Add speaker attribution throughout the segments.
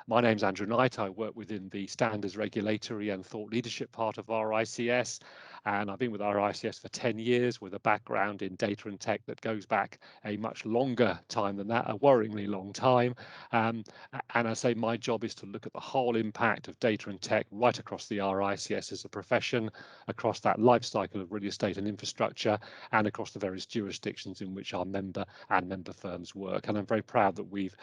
Speaker 1: My name's Andrew Knight. I work within the Standards Regulatory and Thought Leadership part of RICS, and I've been with RICS for 10 years with a background in data and tech that goes back a much longer time than that, a worryingly long time. And I say my job is to look at the whole impact of data and tech right across the RICS as a profession, across that life cycle of real estate and infrastructure, and across the various jurisdictions in which our member and member firms work. And I'm very proud that we've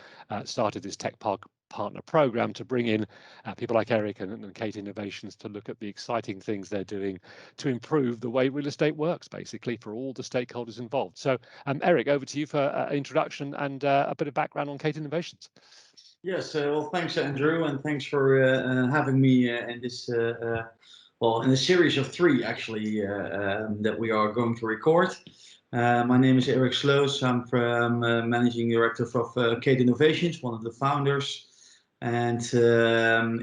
Speaker 1: started this tech partner program to bring in people like Erik and Kate Innovations to look at the exciting things they're doing to improve the way real estate works, basically, for all the stakeholders involved. So, Erik, over to you for an introduction and a bit of background on Kate Innovations.
Speaker 2: Yes, well, thanks, Andrew, and thanks for having me in this, well, in a series of 3, actually, that we are going to record. My name is Erik Schlooz. I'm from Managing Director of Kate Innovations, one of the founders. And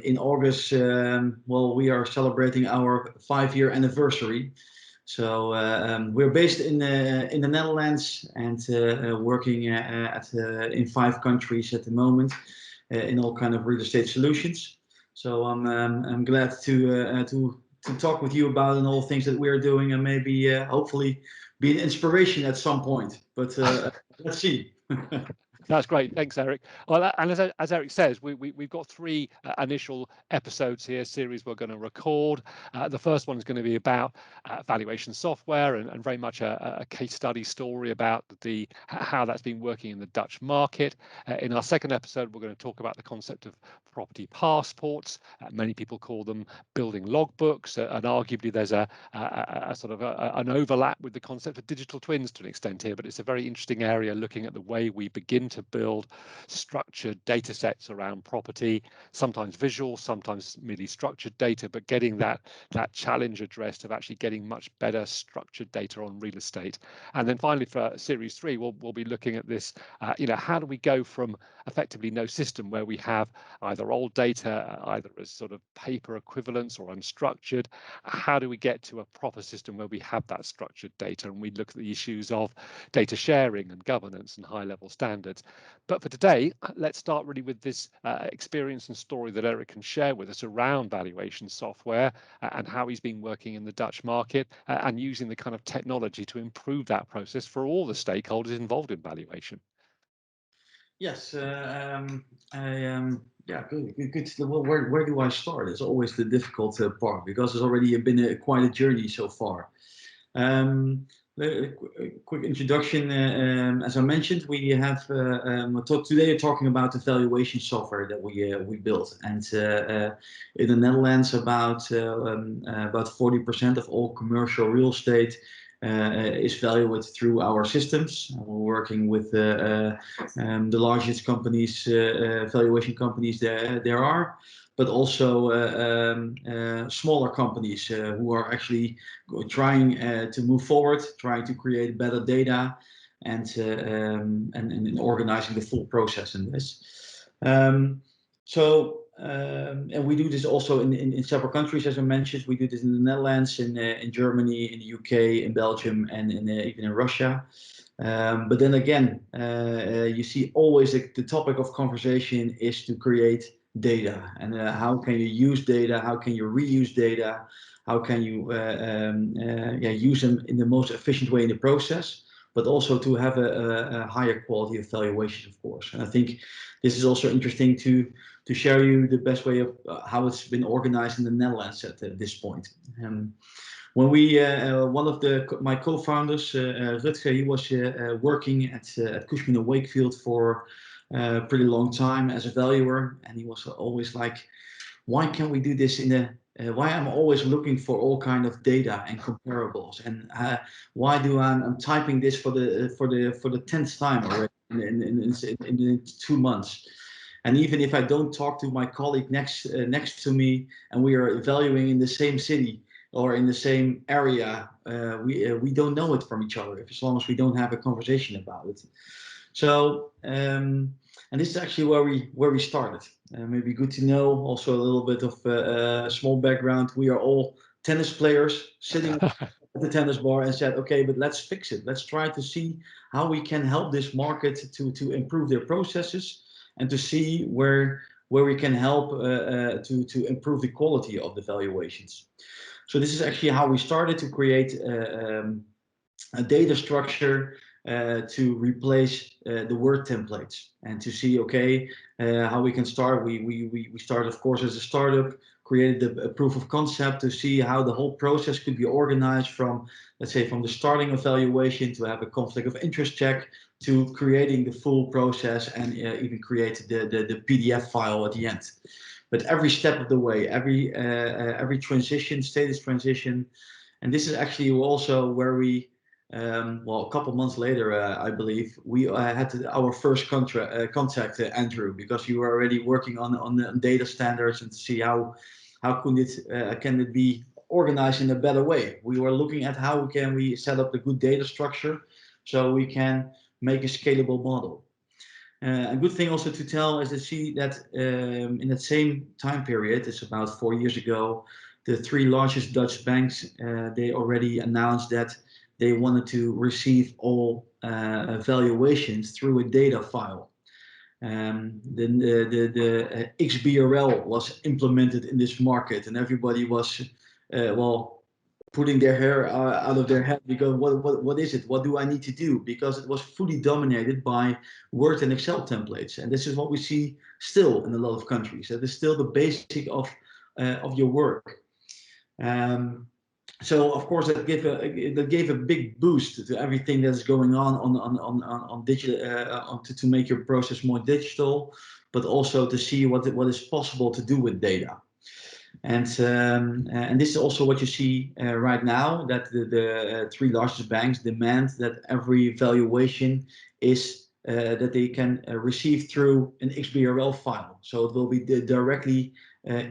Speaker 2: in August, well, we are celebrating our 5-year anniversary. So we're based in the Netherlands and working in 5 countries at the moment in all kind of real estate solutions. So I'm glad to talk with you about and all things that we're doing, and maybe hopefully be an inspiration at some point. But let's see.
Speaker 1: That's great. Thanks, Erik. Well, and as Erik says, we've got 3 initial episodes here, series we're going to record. The first one is going to be about valuation software and very much a case study story about how that's been working in the Dutch market. In our second episode, we're going to talk about the concept of property passports. Many people call them building logbooks, and arguably there's a sort of an overlap with the concept of digital twins to an extent here, but it's a very interesting area looking at the way we begin to build structured data sets around property, sometimes visual, sometimes merely structured data, but getting that challenge addressed of actually getting much better structured data on real estate. And then finally, for series 3, we'll be looking at this, how do we go from effectively no system where we have either old data, either as sort of paper equivalents or unstructured, how do we get to a proper system where we have that structured data? And we look at the issues of data sharing and governance and high-level standards. But for today, let's start really with this experience and story that Erik can share with us around valuation software and how he's been working in the Dutch market and using the kind of technology to improve that process for all the stakeholders involved in valuation.
Speaker 2: Yes, yeah, good. Well, where do I start? It's always the difficult part, because it's already been quite a journey so far. A quick introduction. As I mentioned, we have today talking about the valuation software that we built, and in the Netherlands, about 40% of all commercial real estate is valued through our systems. We're working with the largest companies, valuation companies there are, but also smaller companies who are actually trying to move forward, trying to create better data, and organizing the full process in this. And we do this also in several countries, as I mentioned. We do this in the Netherlands, in Germany, in the UK, in Belgium, and even in Russia. But then again, you see always the topic of conversation is to create data, and how can you use data, how can you reuse data, how can you use them in the most efficient way in the process, but also to have a higher quality of valuation, of course. And I think this is also interesting to share you the best way of how it's been organized in the Netherlands at this point. When one of my co-founders, Rutger, he was working at Cushman & Wakefield for a pretty long time as a valuer, and he was always like, why can't we do this why I'm always looking for all kind of data and comparables, and why do I'm typing this for the 10th time already in 2 months, and even if I don't talk to my colleague next to me, and we are valuing in the same city or in the same area, we don't know it from each other as long as we don't have a conversation about it. So, and this is actually where we started. Maybe good to know also a little bit of small background. We are all tennis players sitting at the tennis bar and said, okay, but let's fix it. Let's try to see how we can help this market to improve their processes, and to see where where we can help to improve the quality of the valuations. So this is actually how we started to create a data structure to replace the Word templates, and to see, okay, how we can start. We started, of course, as a startup, created a proof of concept to see how the whole process could be organized from, let's say, from the starting of valuation to have a conflict of interest check to creating the full process, and even create the PDF file at the end. But every step of the way, every transition, status transition, and this is actually also where we, well, a couple months later, I believe, we had our first contact, Andrew, because you were already working on the data standards and to see how can it be organized in a better way. We were looking at how can we set up a good data structure so we can make a scalable model. A good thing also to tell is to see that in that same time period, it's about 4 years ago, the 3 largest Dutch banks, they already announced that they wanted to receive all valuations through a data file. Then the XBRL was implemented in this market, and everybody was, well, putting their hair out of their head, because what is it? What do I need to do? Because it was fully dominated by Word and Excel templates, and this is what we see still in a lot of countries. That is still the basic of your work. So of course that gave a big boost to everything that's going on digital, to make your process more digital, but also to see what is possible to do with data. And this is also what you see right now, that the 3 largest banks demand that every valuation is that they can receive through an XBRL file, so it will be directly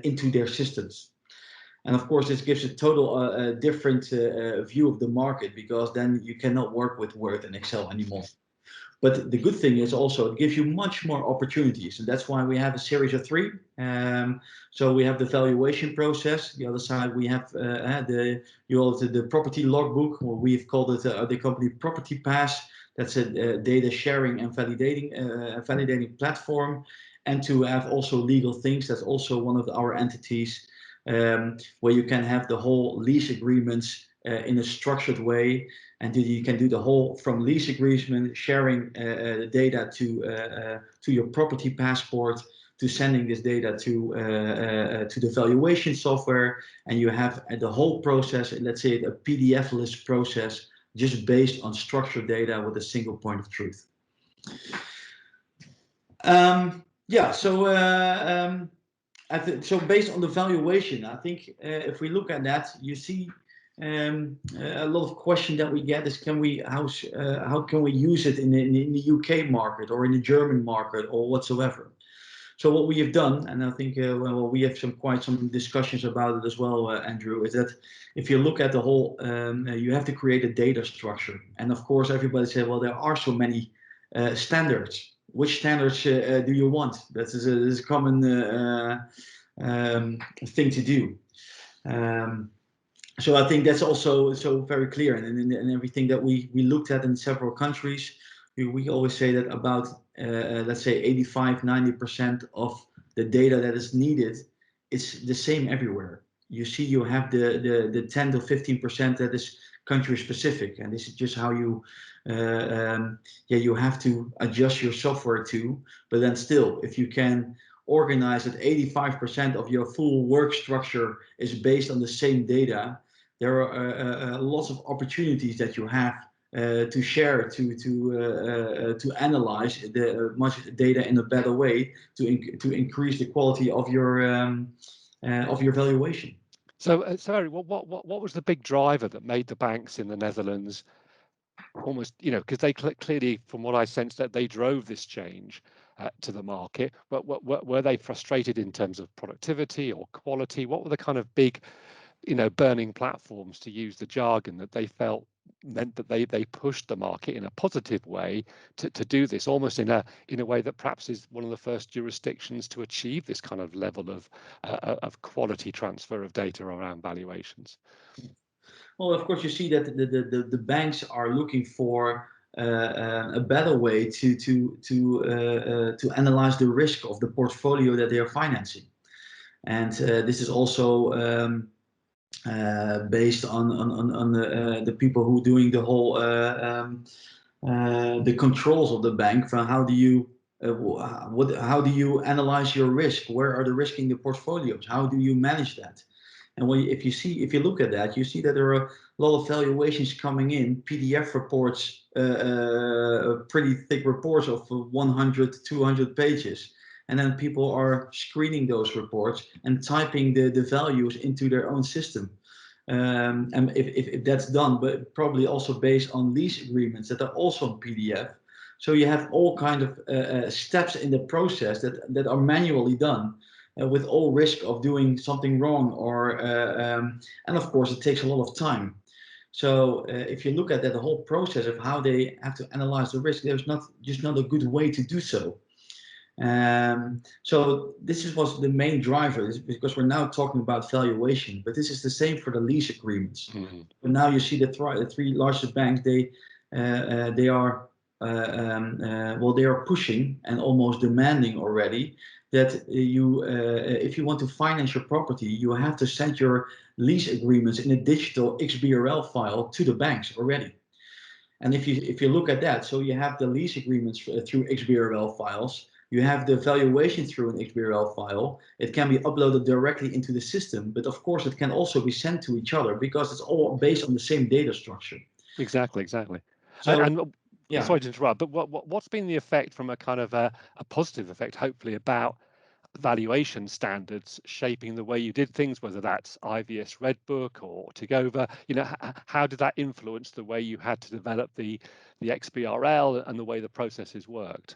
Speaker 2: into their systems. And of course, this gives a total different view of the market, because then you cannot work with Word and Excel anymore. But the good thing is also it gives you much more opportunities, and that's why we have a series of 3. So we have the valuation process. The other side we have the property logbook, or we've called it the company Property Pass. That's a data sharing and validating platform. And to have also legal things, that's also one of our entities, where you can have the whole lease agreements in a structured way, and you can do the whole from lease agreement, sharing data to your property passport, to sending this data to the valuation software, and you have the whole process, let's say a PDF-less process, just based on structured data with a single point of truth. Yeah, so so based on the valuation, I think if we look at that, you see a lot of question that we get is, how can we use it in the UK market or in the German market or whatsoever? So what we have done, and I think well, we have quite some discussions about it as well, Andrew, is that if you look at the whole, you have to create a data structure. And of course, everybody said, well, there are so many standards. Which standards do you want? That is a common thing to do. So I think that's also so very clear, and everything that we looked at in several countries, we always say that about let's say 85–90% of the data that is needed is the same everywhere. You see, you have the 10 to 15% that is country specific, and this is just how you you have to adjust your software to. But then still, if you can organize that 85% of your full work structure is based on the same data, there are lots of opportunities that you have to share, to analyze much data in a better way, to increase the quality of your valuation.
Speaker 1: So, Erik, what was the big driver that made the banks in the Netherlands almost, because they clearly, from what I sensed, that they drove this change to the market, but were they frustrated in terms of productivity or quality? What were the kind of big, burning platforms, to use the jargon, that they felt meant that they pushed the market in a positive way to do this, almost in a way that perhaps is one of the first jurisdictions to achieve this kind of level of quality transfer of data around valuations?
Speaker 2: Well, of course, you see that the banks are looking for a better way to analyze the risk of the portfolio that they are financing. And this is also based on the people who are doing the whole the controls of the bank. From how do you how do you analyze your risk? Where are the risk in the portfolios? How do you manage that? And if you look at that, you see that there are a lot of valuations coming in, PDF reports, pretty thick reports of 100 to 200 pages. And then people are screening those reports and typing the values into their own system. And if that's done, but probably also based on lease agreements that are also in PDF. So you have all kind of steps in the process that are manually done. With all risk of doing something wrong, and of course it takes a lot of time. So if you look at that, the whole process of how they have to analyze the risk, there's just not a good way to do so. So this was the main driver, because we're now talking about valuation, but this is the same for the lease agreements.
Speaker 1: Mm-hmm.
Speaker 2: But now you see the three largest banks, they are they are pushing and almost demanding already that if you want to finance your property, you have to send your lease agreements in a digital XBRL file to the banks already. And if you look at that, so you have the lease agreements through XBRL files, you have the valuation through an XBRL file. It can be uploaded directly into the system, but of course it can also be sent to each other because it's all based on the same data structure.
Speaker 1: Exactly.
Speaker 2: So,
Speaker 1: And
Speaker 2: yeah.
Speaker 1: sorry to interrupt, but what's been the effect from a kind of a positive effect, hopefully, about valuation standards shaping the way you did things, whether that's IVS Redbook or Tigova? How did that influence the way you had to develop the XBRL and the way the processes worked?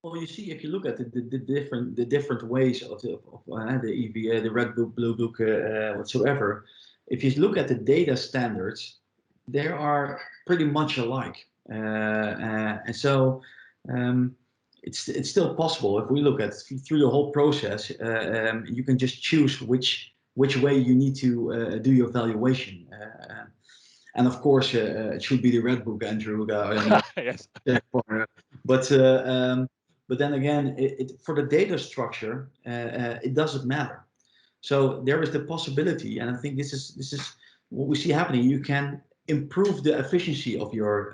Speaker 2: Well, you see, if you look at the different ways of the EVA, the Red Book, Blue Book, whatsoever, if you look at the data standards, they are pretty much alike, and so it's still possible. If we look at through the whole process, you can just choose which way you need to do your valuation, and of course it should be the Red Book, Andrew.
Speaker 1: Yes.
Speaker 2: But then again, for the data structure, it doesn't matter. So there is the possibility, and I think this is what we see happening. You can improve the efficiency of your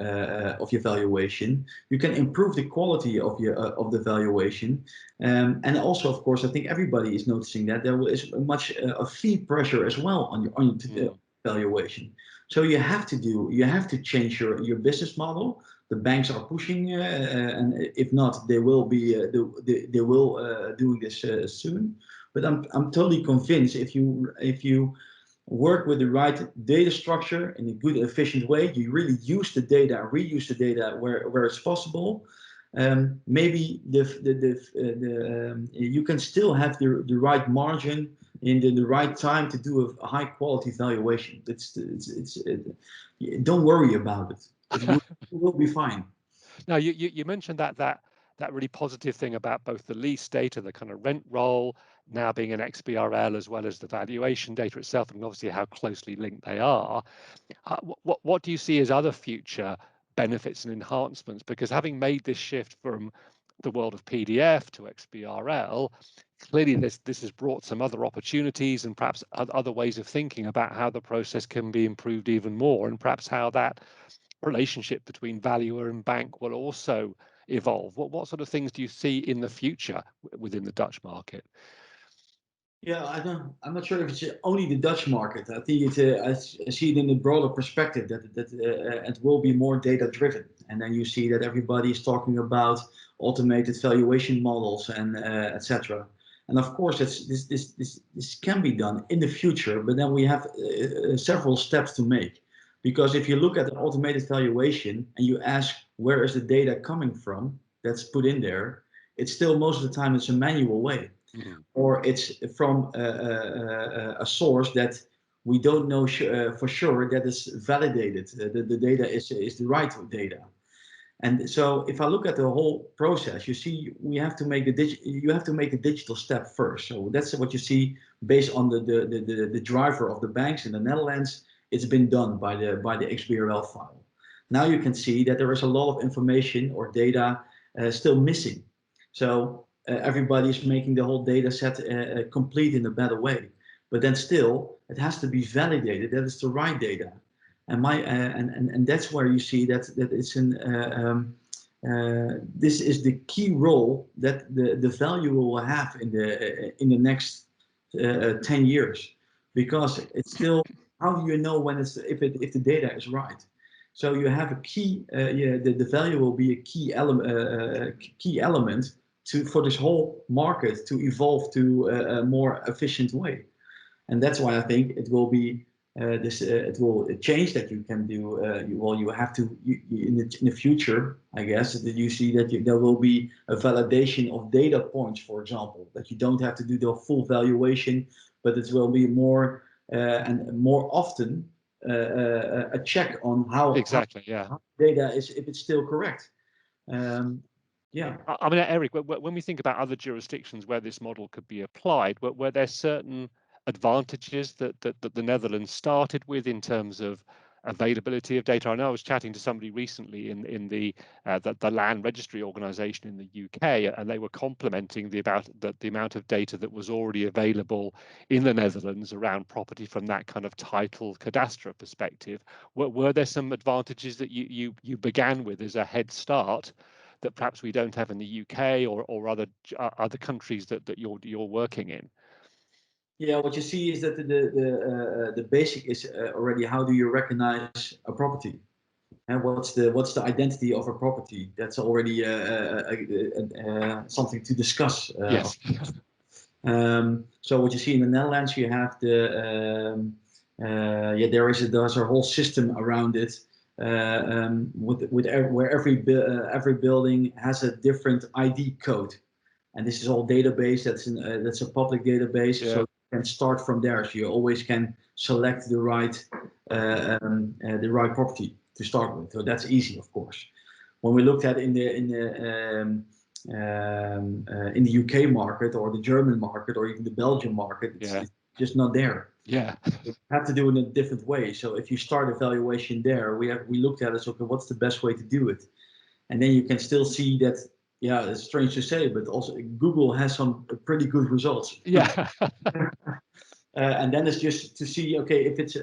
Speaker 2: valuation. You can improve the quality of the valuation, and also, of course, I think everybody is noticing that there is much a fee pressure as well on your valuation. So you have to change your business model. The banks are pushing, and if not, they will be doing this soon. But I'm totally convinced if you work with the right data structure in a good, efficient way, you really use the data, reuse the data where it's possible. Maybe you can still have the right margin in the right time to do a high quality valuation. Don't worry about it. It will be fine.
Speaker 1: Now, you mentioned that really positive thing about both the lease data, the kind of rent roll, now being an XBRL, as well as the valuation data itself, and obviously how closely linked they are. What do you see as other future benefits and enhancements? Because having made this shift from the world of PDF to XBRL, clearly this has brought some other opportunities and perhaps other ways of thinking about how the process can be improved even more, and perhaps how that relationship between valuer and bank will also evolve. What sort of things do you see in the future within the Dutch market?
Speaker 2: Yeah, I'm not sure if it's only the Dutch market. I think I see it in a broader perspective that it will be more data driven, and then you see that everybody is talking about automated valuation models and etc. And of course, this can be done in the future, but then we have several steps to make. Because if you look at the automated valuation and you ask where is the data coming from that's put in there, it's still most of the time it's a manual way. Mm-hmm. Or it's from a source that we don't know for sure that is validated. The data is the right data. And so if I look at the whole process, you see you have to make a digital step first. So that's what you see based on the driver of the banks in the Netherlands. It's been done by the XBRL file. Now you can see that there is a lot of information or data still missing. So everybody's making the whole data set complete in a better way. But then still, it has to be validated that it's the right data. And that's where you see that it's this is the key role that the value will have in the next 10 years, because it's still, how do you know when if the data is right? So you have a key, the value will be a key element for this whole market to evolve to a more efficient way. And that's why I think it will be it will change that you can do. You have to in the future, I guess, that you see that there will be a validation of data points, for example, that you don't have to do the full valuation, but it will be more and more often a check on how data is, if it's still correct. Yeah.
Speaker 1: I mean, Erik, when we think about other jurisdictions where this model could be applied, were there certain advantages that the Netherlands started with in terms of availability of data? I know I was chatting to somebody recently in the land registry organisation in the UK, and they were complimenting the amount of data that was already available in the Netherlands around property from that kind of title cadastre perspective. Were there some advantages that you began with as a head start that perhaps we don't have in the UK or other countries that you're working in?
Speaker 2: Yeah, what you see is that the basic is already, how do you recognize a property, and what's the identity of a property? That's already something to discuss.
Speaker 1: Yes.
Speaker 2: So what you see in the Netherlands, you have there's a whole system around it, where every building has a different ID code, and this is all database. That's a public database.
Speaker 1: Yeah.
Speaker 2: So can start from there. So you always can select the right property to start with. So that's easy, of course. When we looked at in the UK market or the German market or even the Belgian market, it's just not there.
Speaker 1: Yeah.
Speaker 2: You have to do it in a different way. So if you start a valuation there, we looked at it. So okay, what's the best way to do it? And then you can still see that. Yeah, it's strange to say, but also Google has some pretty good results.
Speaker 1: Yeah.
Speaker 2: And then it's just to see, okay, if it's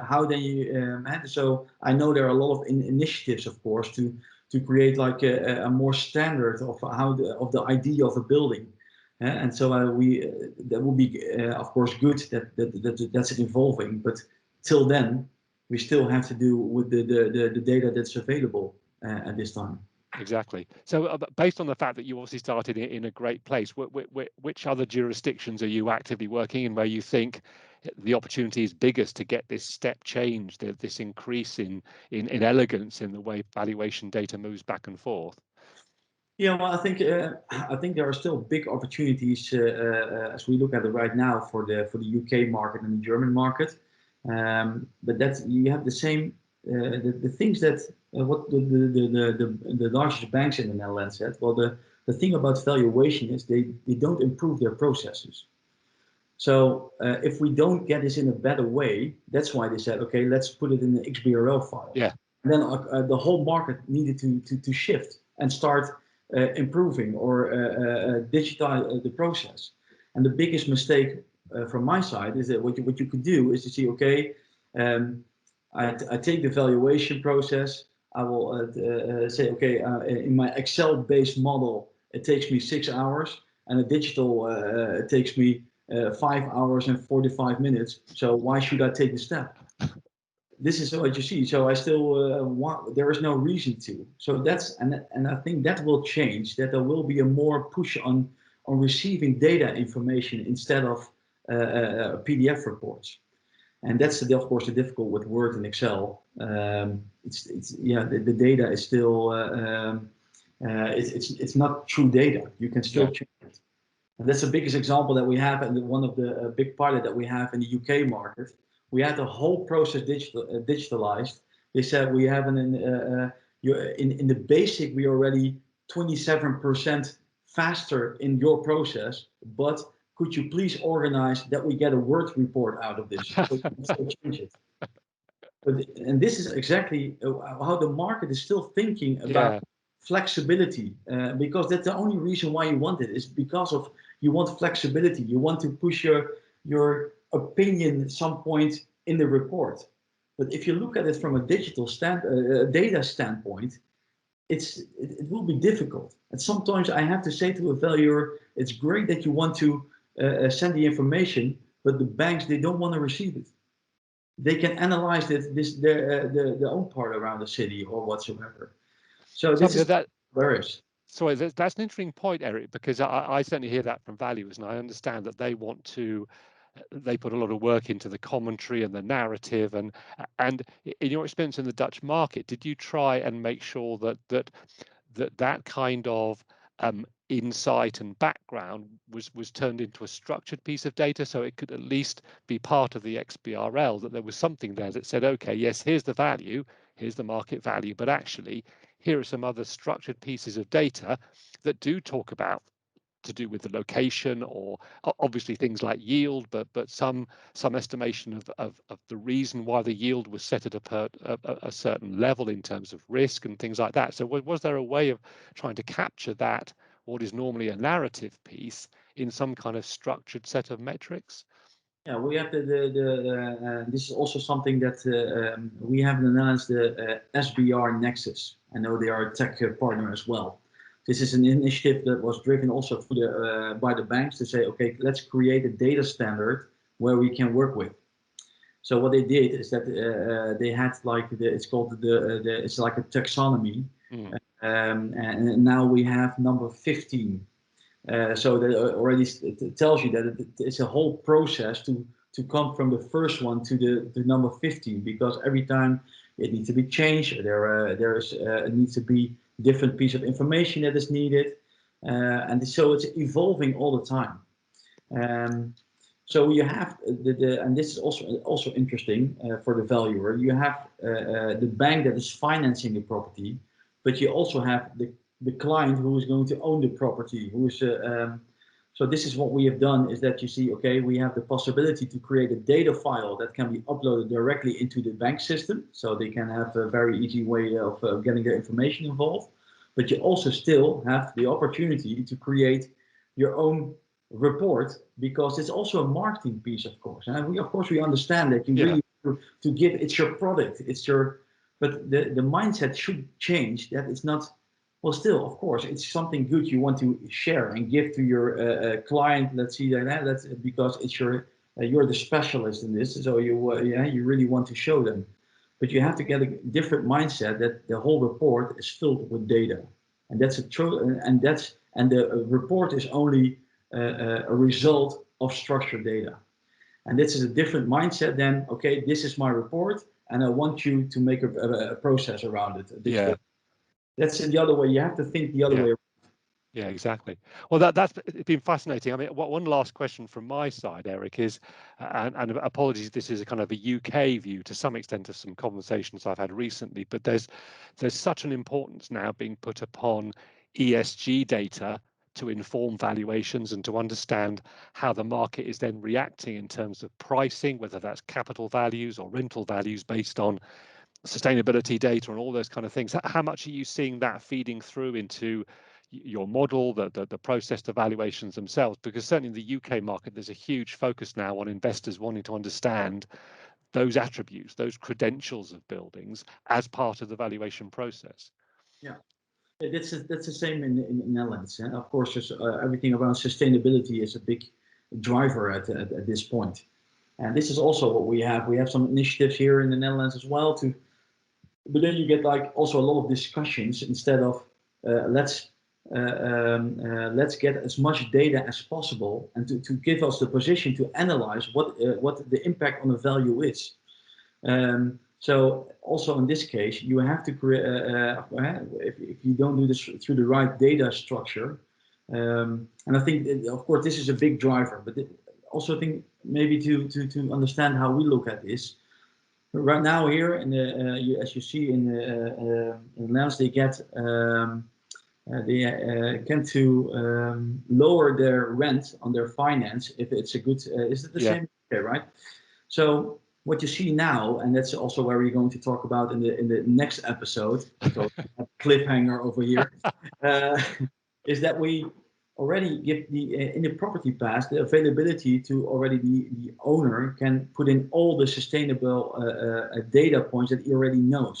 Speaker 2: how then you so I know there are a lot of initiatives, of course, to create like a more standard of of the ID of a building, and so that will be of course good that's evolving, but till then we still have to do with the data that's available at this time.
Speaker 1: Exactly. So based on the fact that you obviously started in a great place, which other jurisdictions are you actively working in where you think the opportunity is biggest to get this step change, this increase in elegance in the way valuation data moves back and forth?
Speaker 2: Yeah, well, I think there are still big opportunities as we look at it right now for the UK market and the German market, but that's, you have the same the things that what the largest banks in the Netherlands said. Well, the thing about valuation is they don't improve their processes. So if we don't get this in a better way, that's why they said, okay, let's put it in the XBRL file.
Speaker 1: Yeah.
Speaker 2: And then the whole market needed to shift and start improving or digitize the process. And the biggest mistake from my side is that what you could do is to see, okay, I take the valuation process. I will say, okay, in my Excel-based model, it takes me 6 hours, and a digital it takes me 5 hours and 45 minutes. So why should I take the step? This is what you see. So I still want. There is no reason to. So that's and I think that will change. That there will be a more push on receiving data information instead of PDF reports. And that's of course the difficult with Word and Excel. The data is still it's not true data. You can still change it. And that's the biggest example that we have, and one of the big pilot that we have in the UK market. We had the whole process digitalized. They said we have in the basic we are already 27% faster in your process, but could you please organize that we get a Word report out of this? So you can still change it. And this is exactly how the market is still thinking about
Speaker 1: Yeah.
Speaker 2: flexibility, because that's the only reason why you want it, is because of you want flexibility. You want to push your opinion at some point in the report. But if you look at it from a digital data standpoint, it will be difficult. And sometimes I have to say to a valuer, it's great that you want to send the information, but the banks, they don't want to receive it. They can analyze their own part around the city or whatsoever. So
Speaker 1: So
Speaker 2: this is various.
Speaker 1: sorry, that's an interesting point, Erik, because I certainly hear that from valuers, and I understand that they want to. They put a lot of work into the commentary and the narrative, and in your experience in the Dutch market, did you try and make sure that kind of insight and background was turned into a structured piece of data, so it could at least be part of the XBRL, that there was something there that said, okay, yes, here's the value, here's the market value, but actually here are some other structured pieces of data that do talk about to do with the location, or obviously things like yield, but some estimation of the reason why the yield was set at a certain level in terms of risk and things like that. So was there a way of trying to capture that, what is normally a narrative piece, in some kind of structured set of metrics?
Speaker 2: Yeah, we have this is also something that we have in the Netherlands, the SBR Nexus. I know they are a tech partner as well. This is an initiative that was driven also by the banks to say, okay, let's create a data standard where we can work with. So what they did is that they had like it's like a taxonomy, and now we have number 15. So that already tells you that it's a whole process to come from the first one to the number 15, because every time it needs to be changed, it needs to be different piece of information that is needed, and so it's evolving all the time. So you have and this is also interesting for the valuer. You have the bank that is financing the property, but you also have the client who is going to own the property. So this is what we have done, is that you see, okay, we have the possibility to create a data file that can be uploaded directly into the bank system, so they can have a very easy way of getting their information involved. But you also still have the opportunity to create your own report, because it's also a marketing piece, of course. And of course we understand that you really to give, it's your product, but the mindset should change, that it's not, well, still, of course, it's something good you want to share and give to your client. Let's see that's because it's you're the specialist in this, so you really want to show them. But you have to get a different mindset, that the whole report is filled with data, and that's and the report is only a result of structured data. And this is a different mindset than, okay, this is my report, and I want you to make a process around it. That's the other way. You have to think the other way around.
Speaker 1: Yeah, exactly. Well, that's been fascinating. I mean, one last question from my side, Erik, is, and apologies, this is a kind of a UK view to some extent of some conversations I've had recently, but there's such an importance now being put upon ESG data to inform valuations and to understand how the market is then reacting in terms of pricing, whether that's capital values or rental values based on sustainability data and all those kind of things. How much are you seeing that feeding through into your model, the process, the valuations themselves? Because certainly in the UK market, there's a huge focus now on investors wanting to understand those attributes, those credentials of buildings as part of the valuation process.
Speaker 2: Yeah, that's the same in the Netherlands. Of course, everything around sustainability is a big driver at this point. And this is also what we have. We have some initiatives here in the Netherlands as well but then you get like also a lot of discussions, instead of let's get as much data as possible, and to give us the position to analyze what the impact on the value is. So also in this case, you have to create, if you don't do this through the right data structure, and I think of course this is a big driver, but also think maybe to understand how we look at this. Right now here, as you see in the Netherlands, they can to lower their rent on their finance if it's a good. Is it the same? Okay, right. So what you see now, and that's also where we're going to talk about in the next episode, so a cliffhanger over here, is that we already give in the property pass the availability to already the owner can put in all the sustainable data points that he already knows.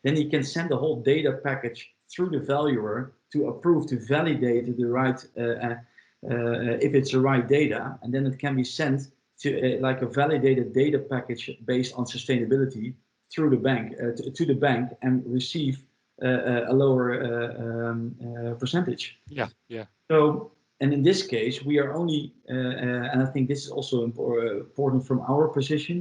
Speaker 2: Then he can send the whole data package through the valuer to approve, to validate the right, if it's the right data, and then it can be sent to like a validated data package based on sustainability through the bank, to the bank, and receive a lower percentage.
Speaker 1: Yeah, yeah.
Speaker 2: So, and in this case, we are only, and I think this is also important from our position,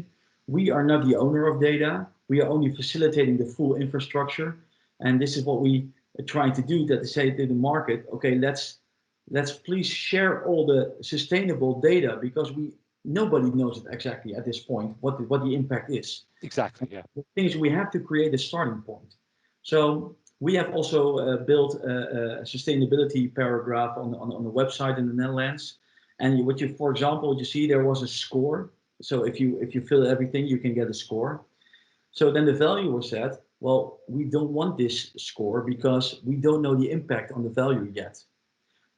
Speaker 2: we are not the owner of data. We are only facilitating the full infrastructure. And this is what we are trying to do, that to say to the market, okay, let's please share all the sustainable data, because nobody knows it exactly at this point, what the impact is.
Speaker 1: Exactly, yeah.
Speaker 2: The thing is, we have to create a starting point. So we have also built a sustainability paragraph on the website in the Netherlands. And for example, what you see, there was a score. So if you fill everything, you can get a score. So then the valuer said, well, we don't want this score because we don't know the impact on the value yet.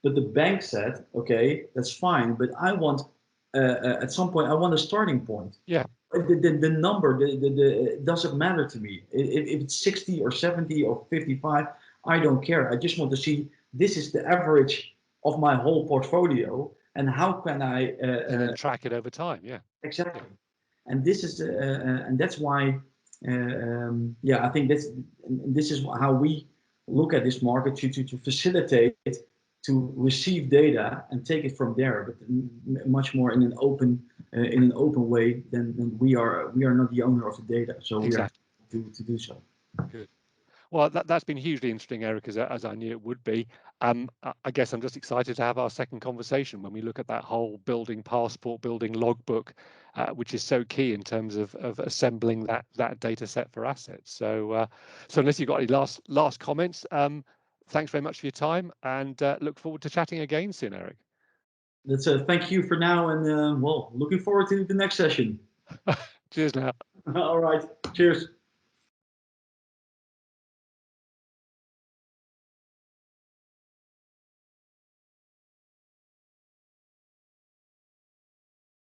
Speaker 2: But the bank said, okay, that's fine, but I want, at some point, I want a starting point.
Speaker 1: Yeah.
Speaker 2: The number, it doesn't matter to me. If it's 60 or 70 or 55, I don't care. I just want to see, this is the average of my whole portfolio, and how can I
Speaker 1: And then track it over time. Yeah.
Speaker 2: exactly.
Speaker 1: Yeah.
Speaker 2: And this is and that's why I think this is how we look at this market, to facilitate to receive data and take it from there, but much more in an open way than we are not the owner of the data, so
Speaker 1: Exactly.
Speaker 2: we are to do so.
Speaker 1: Good. Well, that's been hugely interesting, Erik, as I knew it would be. I guess I'm just excited to have our second conversation when we look at that whole building passport, building logbook, which is so key in terms of assembling that data set for assets. So, so unless you've got any last comments, thanks very much for your time, and look forward to chatting again soon, Erik.
Speaker 2: That's thank you for now, and well, looking forward to the next session.
Speaker 1: Cheers now.
Speaker 2: All right, cheers.